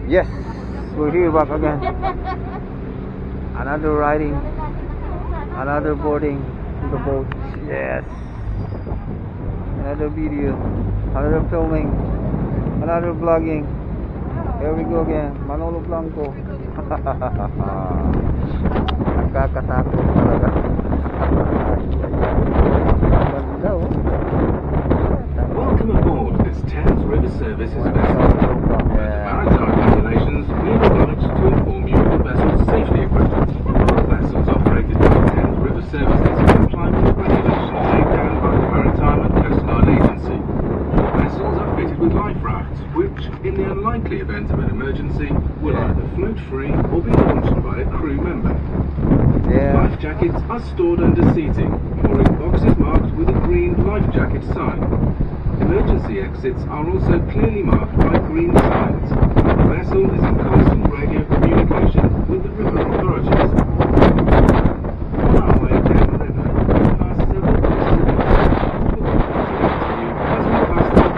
Yes, we're here back again. Another riding, another boarding the boat. Yes, another video, another filming, another vlogging. Here we go again. Manolo Blanco. Nakakatakot talaga. Ganda, oh. Welcome aboard this Thames River Services vessel. Under maritime regulations, we are obliged to inform you of the vessel's safety equipment. All vessels operated by Thames River Services comply with the regulations laid down by the Maritime and Coast Guard Agency. All vessels are fitted with life rafts, which, in the unlikely event of an emergency, will either float free or be launched by a crew member. Life jackets are stored under seating or in boxes marked with a green life jacket sign. Emergency exits are also clearly marked by green signs. The vessel is in constant radio communication with the river authorities. On our way down the river, we pass several places of interest which will continue as we pass the boat.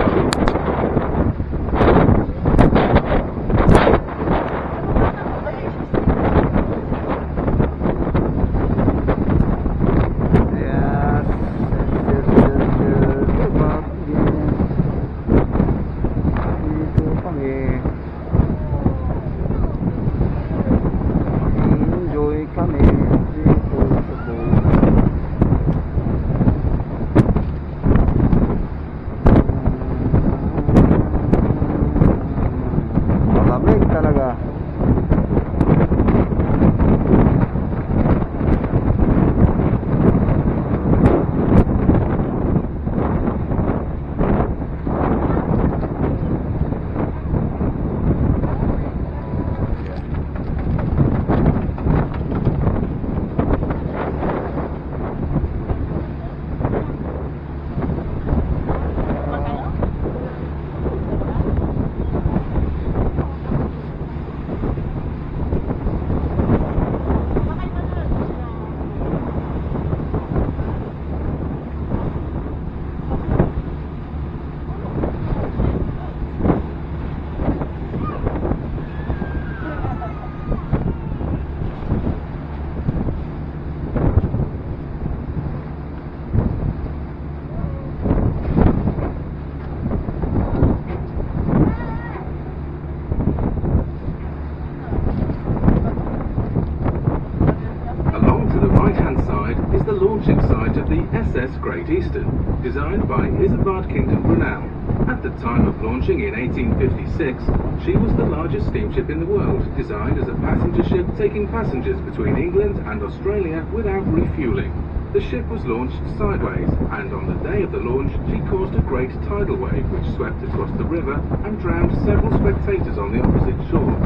SS Great Eastern, designed by Isambard Kingdom Brunel. At the time of launching in 1856, she was the largest steamship in the world, designed as a passenger ship taking passengers between England and Australia without refueling. The ship was launched sideways, and on the day of the launch, she caused a great tidal wave which swept across the river and drowned several spectators on the opposite shore.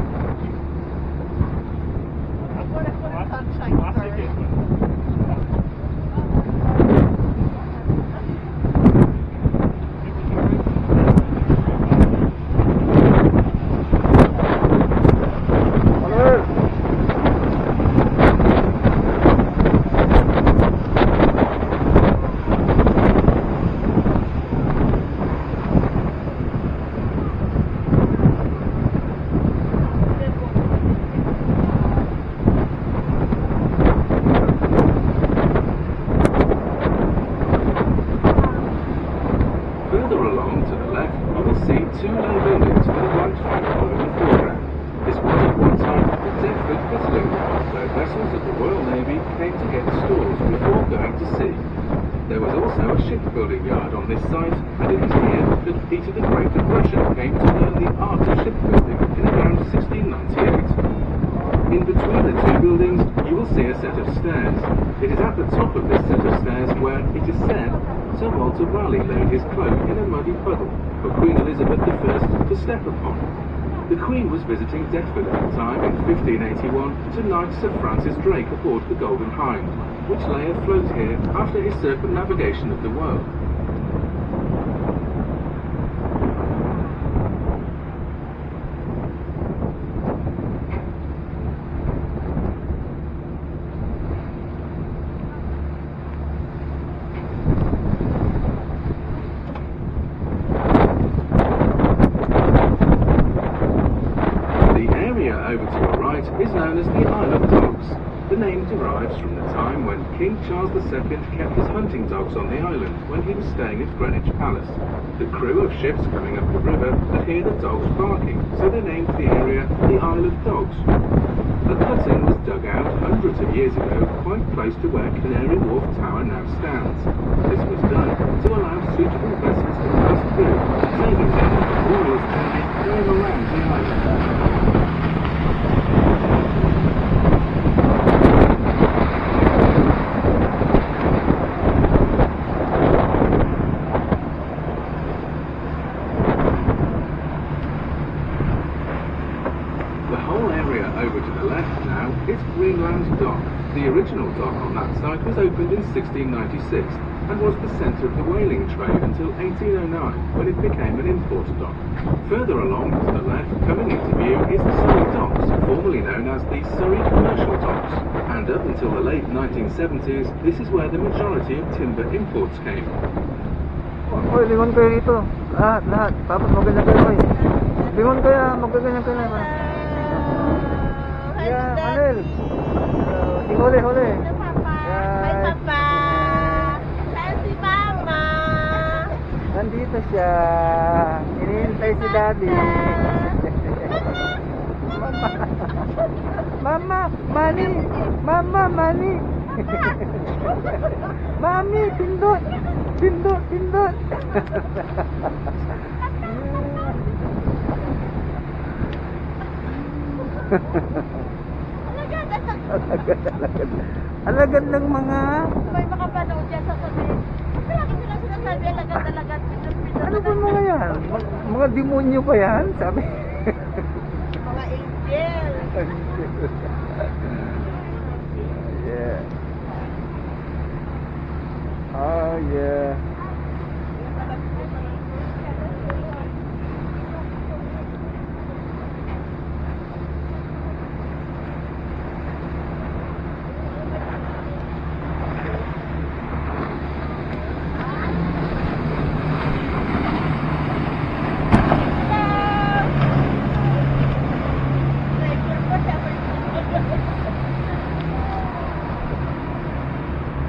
There was also a shipbuilding yard on this site, and it was here that Peter the Great of Russia came to learn the art of shipbuilding in around 1698. In between the two buildings, you will see a set of stairs. It is at the top of this set of stairs where, it is said, Sir Walter Raleigh laid his cloak in a muddy puddle for Queen Elizabeth I to step upon. The Queen was visiting Deptford at the time in 1581 to knight Sir Francis Drake aboard the Golden Hind, which lay afloat here after his circumnavigation of the world. over to your right is known as the Isle of Dogs. The name derives from the time when King Charles II kept his hunting dogs on the island when he was staying at Greenwich Palace. The crew of ships coming up the river would hear the dogs barking, so they named the area the Isle of Dogs. A cutting was dug out hundreds of years ago quite close to where Canary Wharf Tower now stands. This was done to allow suitable vessels to pass through, saving them from all those journeys going around the island. It's Greenland Dock. The original dock on that site was opened in 1696 and was the centre of the whaling trade until 1809 when it became an import dock. Further along to the left, coming into view, is the Surrey Docks, formerly known as the Surrey Commercial Docks. And up until the late 1970s, this is where the majority of timber imports came. Oy, lingon kayo dito. Lahat. Tapos magganyan kayo, oy. Lingon kaya, magganyan kayo na. Yeah, Manel. Huli. Hello, Papa. Hi, Papa. Saan si Mama? Nandito siya. Hinihintay si Daddy. Mama, Mani. Mama, Mani. Mami, pindot. Pindot. Alagad ng mga... May makapanood dyan sa sabihin. Kaya kasi lang sinasabi, alagad. Ano ba mga yan? Mga demonyo pa yan? Sabi. Mga angel. Yeah. Oh, yeah.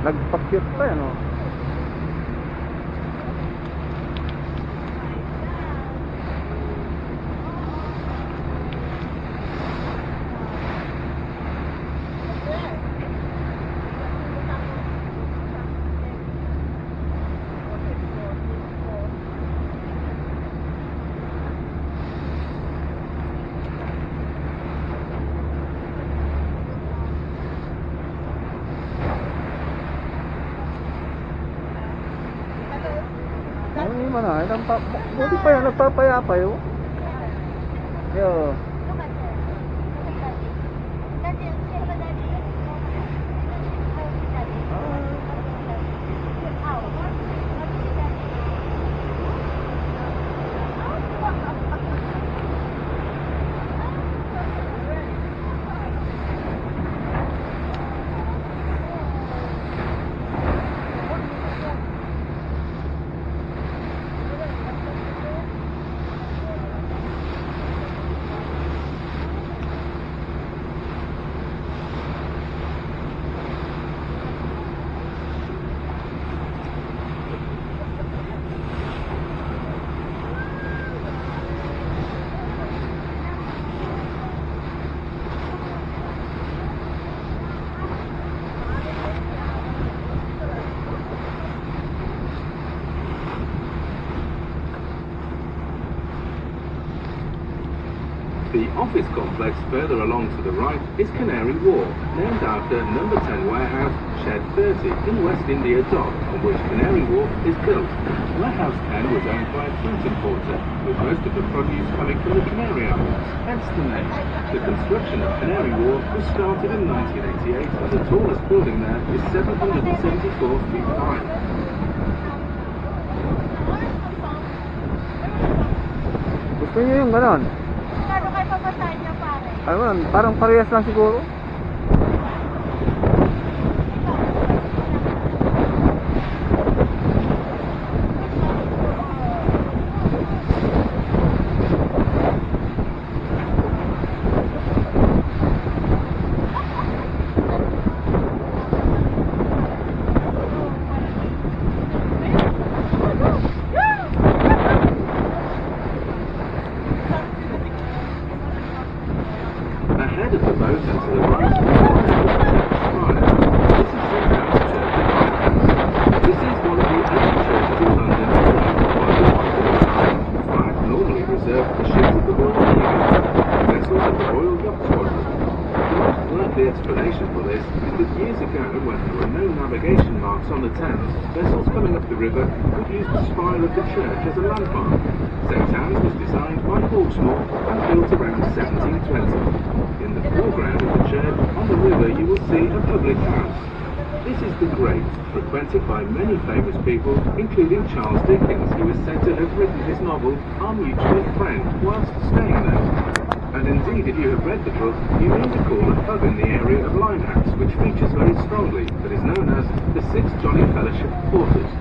Nagpa-cute pa yan, oh. Ano naman ah, buti pa yan, nagpapayapa yun. Yo. The office complex further along to the right is Canary Wharf, named after number 10 warehouse, Shed 30 in West India Dock, on which Canary Wharf is built. Warehouse 10 was owned by a fruit importer, with most of the produce coming from the Canary Islands, hence the name. The construction of Canary Wharf was started in 1988, and the tallest building there is 774 feet high. Gusto niyo yung ganon? Kano kayo pamasahin niya, pare? Ano, parang parehas lang siguro. Ahead of the boat and to the right, the spire. This is St. Anne's Church at Lighthouse. This is one of the only churches in London owned by the White flag normally reserved for ships of the Royal Navy, vessels of the Royal Yacht Squadron. The most likely explanation for this is that years ago, when there were no navigation marks on the Thames, vessels coming up the river would use the spire of the church as a landmark. St. Anne's was designed by Hawksmoor and built around 1720. In the foreground of the church, on the river, you will see a public house. This is the Grate, frequented by many famous people, including Charles Dickens, who is said to have written his novel Our Mutual Friend whilst staying there. And indeed, if you have read the book, you may recall a pub in the area of Limehouse, which features very strongly, that is known as the Six Jolly Fellowship Quarters.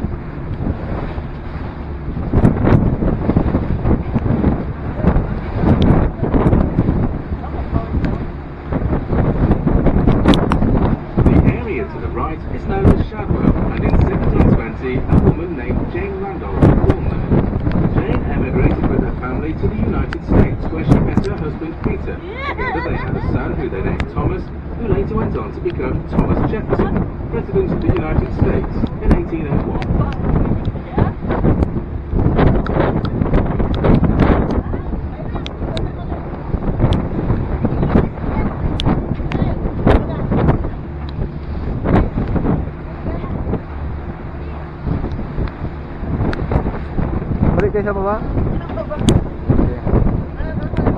The area to the right is known as Shadwell, and in 1720, a woman named Jane Randolph was born there. Jane emigrated with her family to the United States, where she met her husband Peter. Together they had a son who they named Thomas, who later went on to become Thomas Jefferson, President of the United States in 1801. Balik kayo sa baba?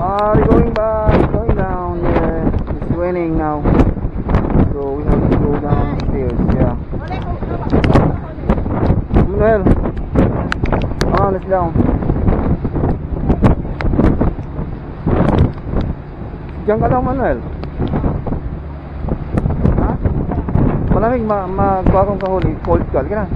We're going back, going down. Yeah, it's raining now, so we have to go downstairs. Yeah. Manuel, let's down. Diyan ka lang, Manuel. Ha? Malamig, magkuha kong kahuli. Cold ka, halika na.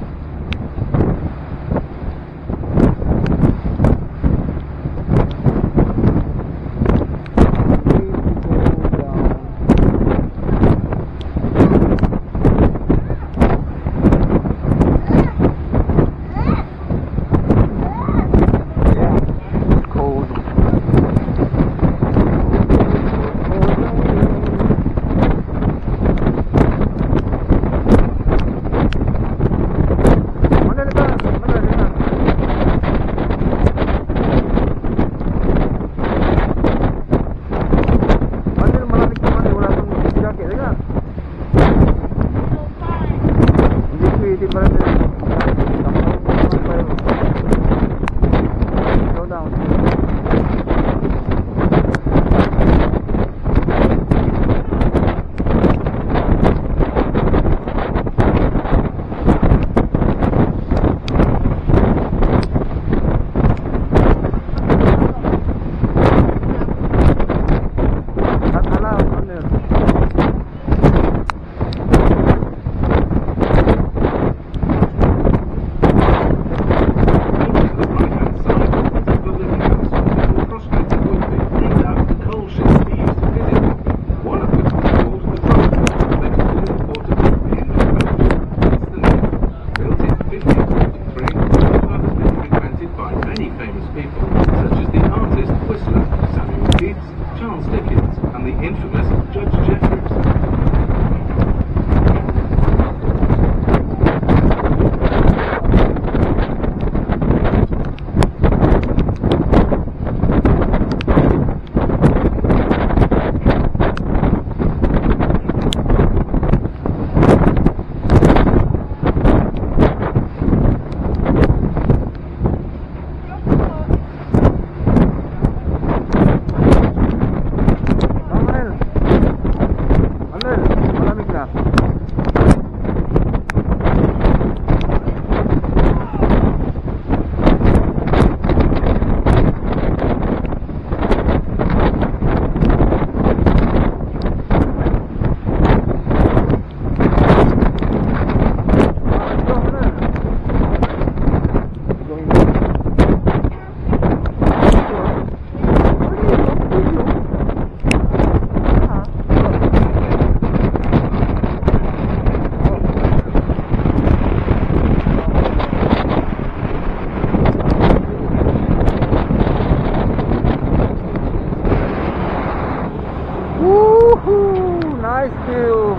I feel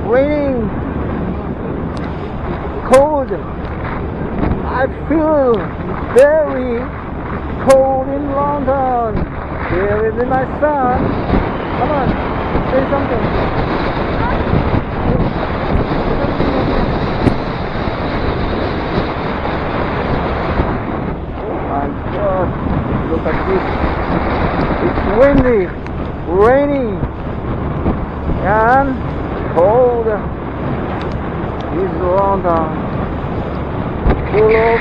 raining, cold. I feel very cold in London. Here is my son. Come on, say something. Oh my God, look at this. It's windy, rainy, and cold. This is London, full of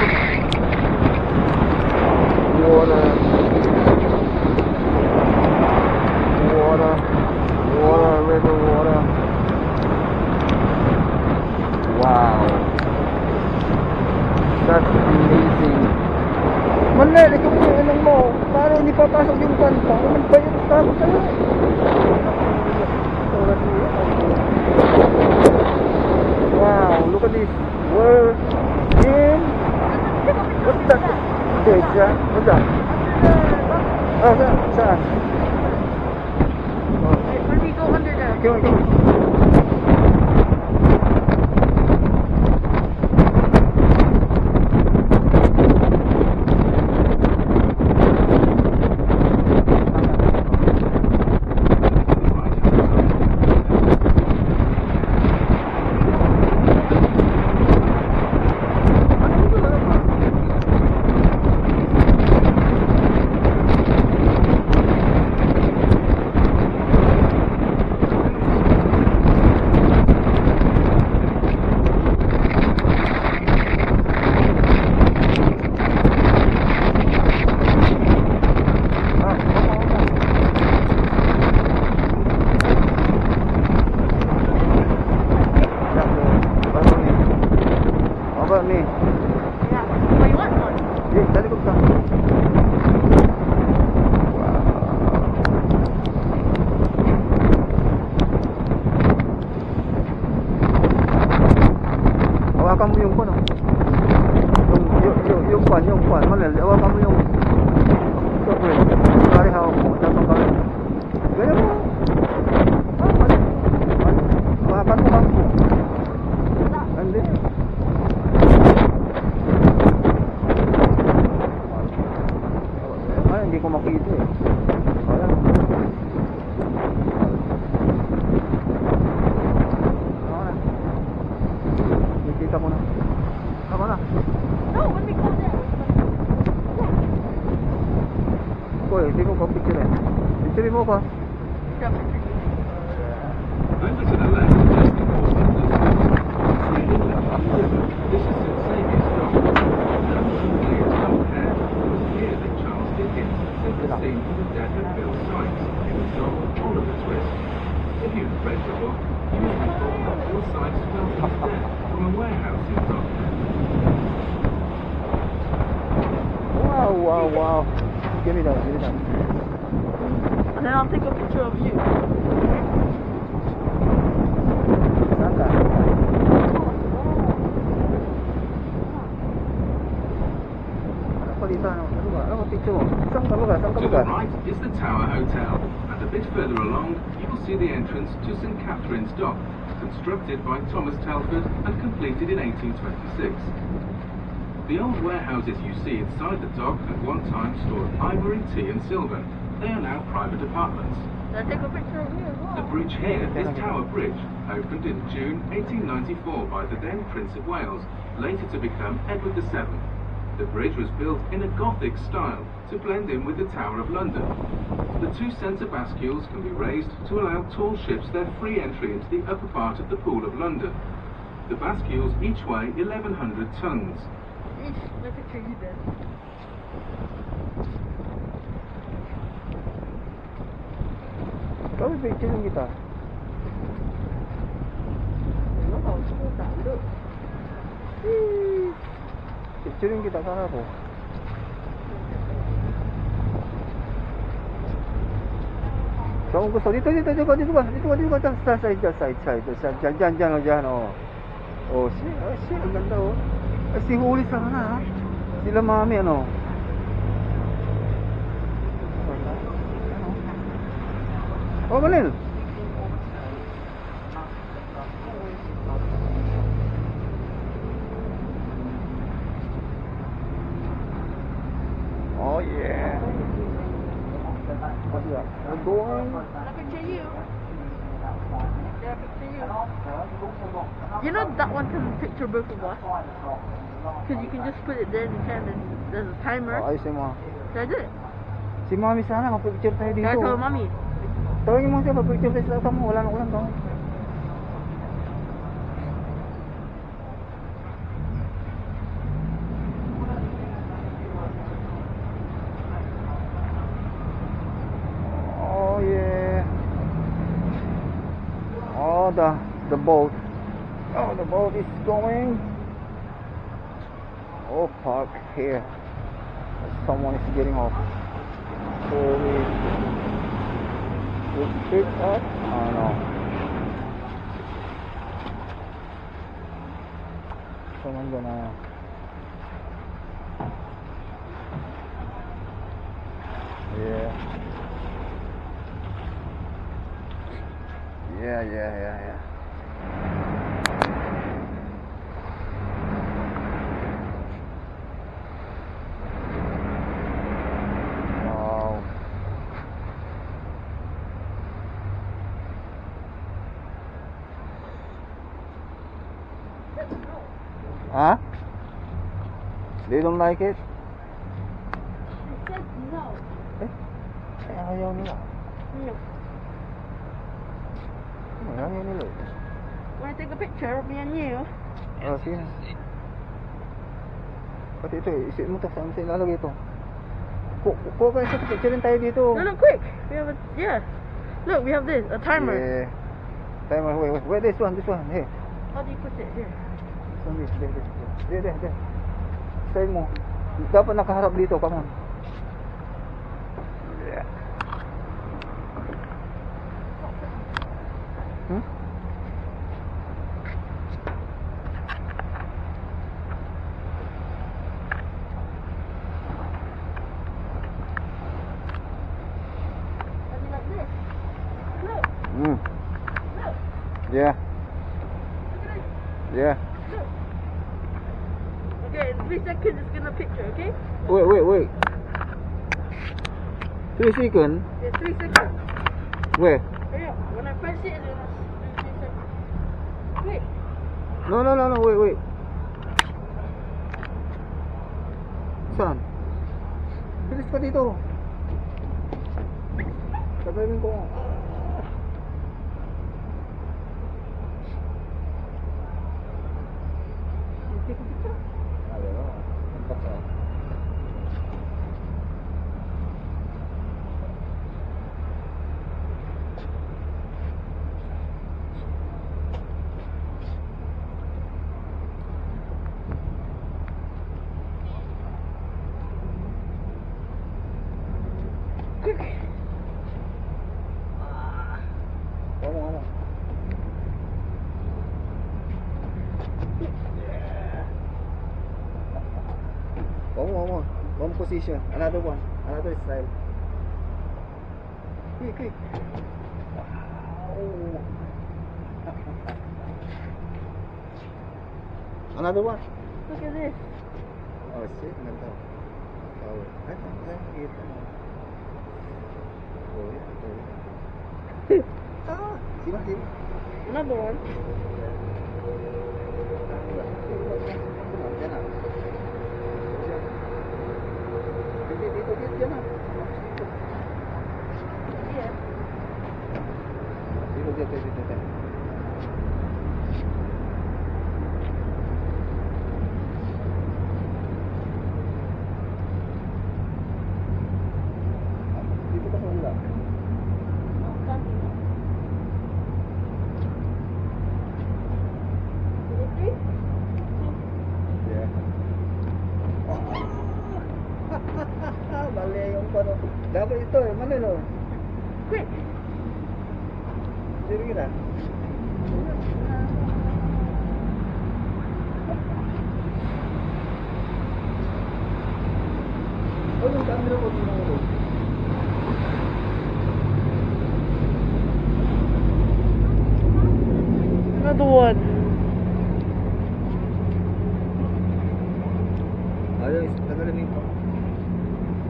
water, river water. Wow, that's amazing. Manel, ikaw yung inang mo. Paano hindi papasok yung kanta? Ano ba yung tapos sa'yo? Wow, look at this. We're in... What's that? What's that? Oh, saan? When we go under the... Come on. Hawakan mo yung kuno. Yung kwan. Manel, hawakan mo yung chocolate. Kari hawak mo. Tatang kari. Ganyan mo. Hawakan mo lang po. Hindi. Ay, hindi ko makita eh. Ayan. Kita mo na. Ako na. No, when we go there. Koy, hindi ko pa picture eh. Picture mo pa. Over to the left, just before this is St. Saviour's Dock. Known locally as Dockhead, it was here that Charles Dickens set the scene for the death of Bill Sikes in his novel Oliver Twist. If you've read the book, you will recall that Bill Sikes fell to his death from a warehouse in Dockhead. Wow. Give me that. And then I'll take a picture of you. Saan ka? Ano picture mo? Saan ka ba? To the right is the Tower Hotel, and a bit further along you will see the entrance to St. Catherine's Dock, constructed by Thomas Telford and completed in 1826. The old warehouses you see inside the dock at one time stored ivory, tea and silver. They are now private apartments. Can I take a picture of you as well? The bridge here is Tower Bridge, opened in June 1894 by the then Prince of Wales, later to become Edward VII. The bridge was built in a Gothic style to blend in with the Tower of London. The two centre bascules can be raised to allow tall ships their free entry into the upper part of the Pool of London. The bascules each weigh 1,100 tons. Let me picture you then. Kami picture kita. Look. Picture kita sana po. Kung gusto dito ka. Sa side. Oh, shit, ang ganda oh. Si huli sana ha. Sila mami ano. Oh, Manil. Yeah. We're going. I picture you. Yeah, picture you. You know that one can picture both of us? Because you can just put it there and you can, and there's a timer. Oh, ayusin mo. Should I do it? Si Mami sana, magpipicture tayo Should I dito. tell mommy? Tawagin mo siya, magpipicture tayo sa utang mo. Wala na ulan daw. Oh yeah. Oh, the boat. Oh, the boat is going. Oh, park here. Someone is getting off. So we pick up. Oh no. Someone gonna. Yeah. Yeah. Wow. Huh? They don't like it? It says no. Eh, ayaw nila. No. Ayaw nila. Want to take a picture of me and you? Oh, sige. Pati ito, isip mo ito. Saan sa ilalagay ito? Kuha ka isa, picture rin tayo dito. No, quick. We have a, yeah. Look, we have this, a timer. Yeah. Timer, wait, this one. Hey. How do you put it here? This one, there. Side mo. Dapat nakaharap dito, come on. Yeah. Hmm? How do you like this? Look, Mm. look, Yeah. look at this. Yeah. Look. Okay, in 3 seconds it's gonna picture, okay? Wait. 3 seconds? Yeah, 3 seconds. Where? Hurry up. When I press it, then I'll do 3 seconds. Wait. No, wait. Saan? Bilis pa dito. Sabihin ko. You take a picture? Quick. Vamos. One position. Another one. Another style. Quick. Wow. Another one. Look at this. Oh shit, ganda. Oh, ay, nakikita mo. Oh, yeah. Ah, sino? Another one. Diyan na. Dito, diyan na. Yeah. Dito. Dito ka sa wala. Yeah. Mali yung pano. Dapat ito eh, Manilo. Quick. Sino kita? Oh, yung camera ko dito. Another one. Ayos, tagalamin ko.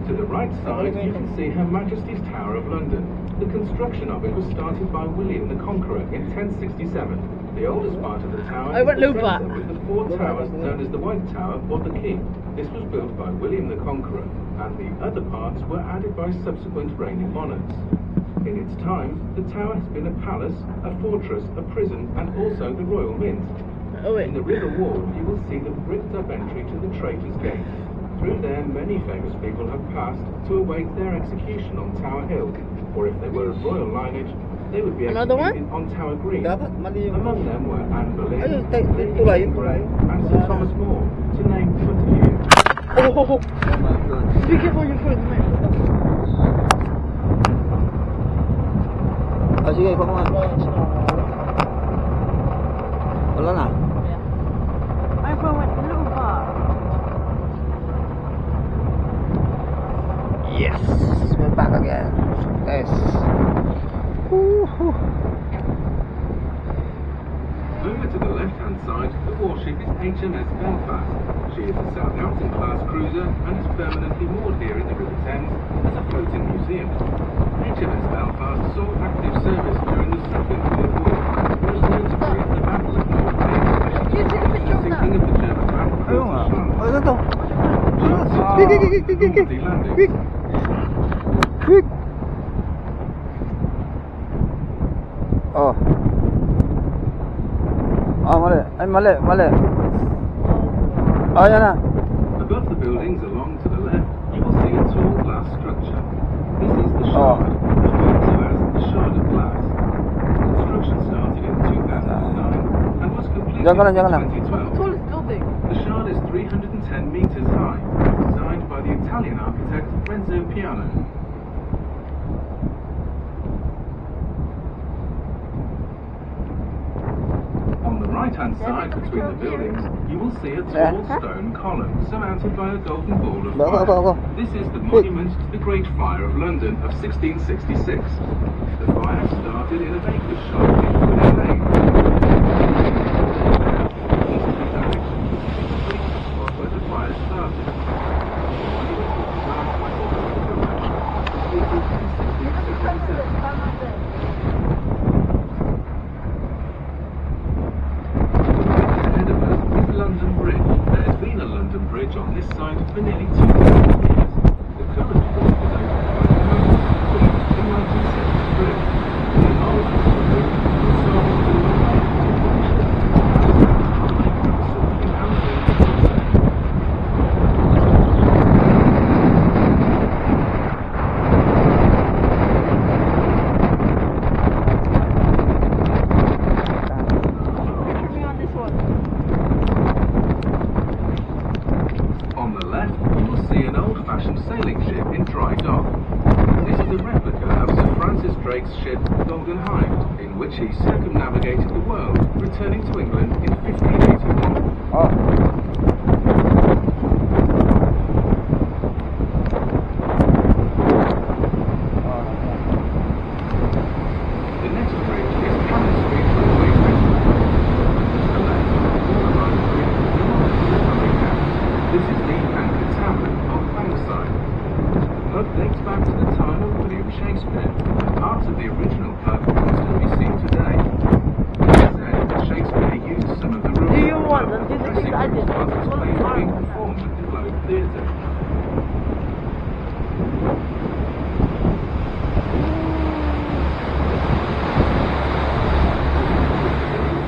To the right side, you can see Her Majesty's Tower of London. The construction of it was started by William the Conqueror in 1067. The oldest part of the tower is the centre with the 4 towers known as the White Tower or the King. This was built by William the Conqueror, and the other parts were added by subsequent reigning monarchs. In its time, the tower has been a palace, a fortress, a prison, and also the Royal Mint. In the River Wall, you will see the bricked-up entry to the Traitors' Gate. Through there, many famous people have passed to await their execution on Tower Hill, or if they were of royal lineage, they would be executed on Tower Green. Among them were Anne Boleyn, Lady Grey, and Sir Thomas More, to name but a few. Oh, be careful your foot, mate. Sige, ikaw nga. Wala na. My phone went a little far. Yes, we're back again. Yes. Over to the left-hand side, the warship is HMS Belfast. She is a Southampton-class cruiser and is permanently moored here in the River Thames as a floating museum. HMS Belfast saw active service during the Second World War and was notably at the Battle of North Bay, where she took part in the sinking of the German battle cruiser Schlumberg. Oh, ito. Normandy landings. Quick. Oh. Oh, mali. Ay, mali. Oh, yan na. Above the buildings along to the left, you will see a tall glass structure. This is the Shard, referred to as the Shard of Glass. Construction started in 2009 and was completed in 2012. Tallest building. The Shard is 310 meters high, designed by the Italian architect Renzo Piano. On the right-hand side between the buildings, you will see a tall stone column surmounted by a golden ball of fire. This is the monument to the Great Fire of London of 1666. The fire started in a baker's shop in Woody Lane. Easterly direction, it was the spot where the fire started. The monument was designed by Otto completed in 1677. London Bridge. There has been a London Bridge on this site for nearly 2,000 years. The current bridge was opened by the Queen in 1973. The old bridge was started with the sailing ship in dry dock. This is a replica of Sir Francis Drake's ship Golden Hind, in which he circumnavigated the world, returning to England in 1581. The next bridge is Cannon Street Railway Station. To the left, Waterline Street, belongs to the Public House. This is the Anchor Tavern on Bankside. The pub dates back to the time of William Shakespeare, and parts of the original pub can still be seen today. It is said that Shakespeare used some of the rooms Do you want them? Do you think I did? while his plays were being performed at the Globe Theatre.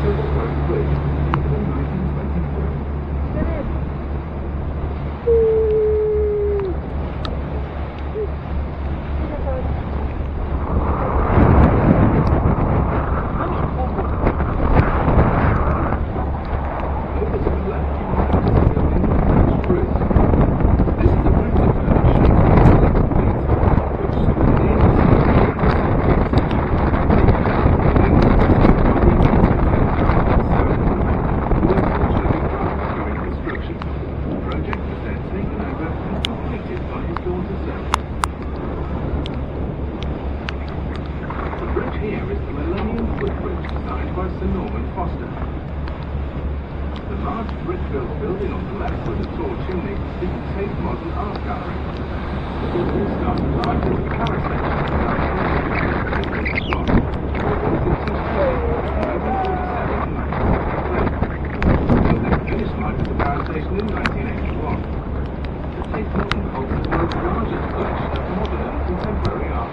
Silver Road Bridge until 1924. Over to the left, you will notice a building with Bruce. This is a replica of Shakespeare's Little Theatre, which stood near the sea in the 17th century. The building was designed by the Italian architect Sarah Norman, who unfortunately died during construction. The project was then taken over and completed by his daughter Sarah. The bridge here is the Millennium Footbridge designed by Sir Norman Foster. The The large brick-built building on the left with a tall chimney is the Tate Modern Art Gallery. The building started life as a carrot section shop. Finished life at the power station in 1981. The Tate Modern holds the world's largest collection of modern and contemporary art.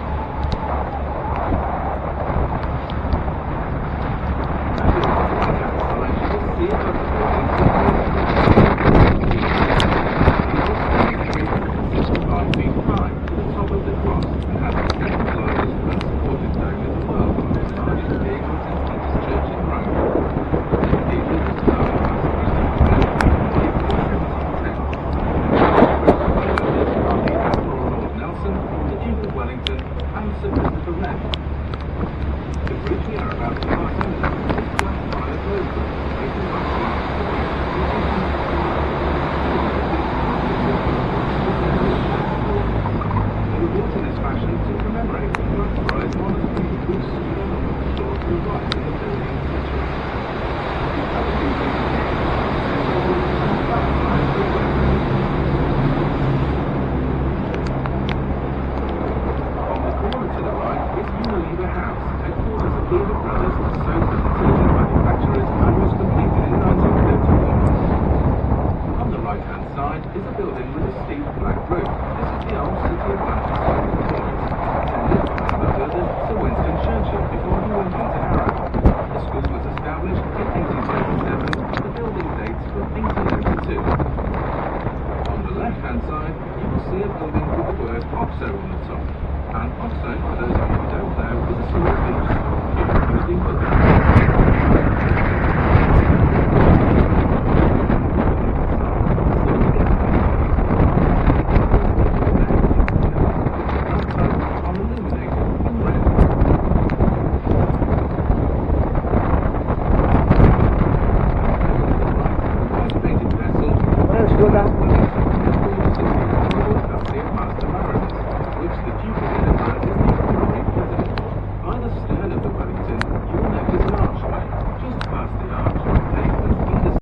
Let's go down.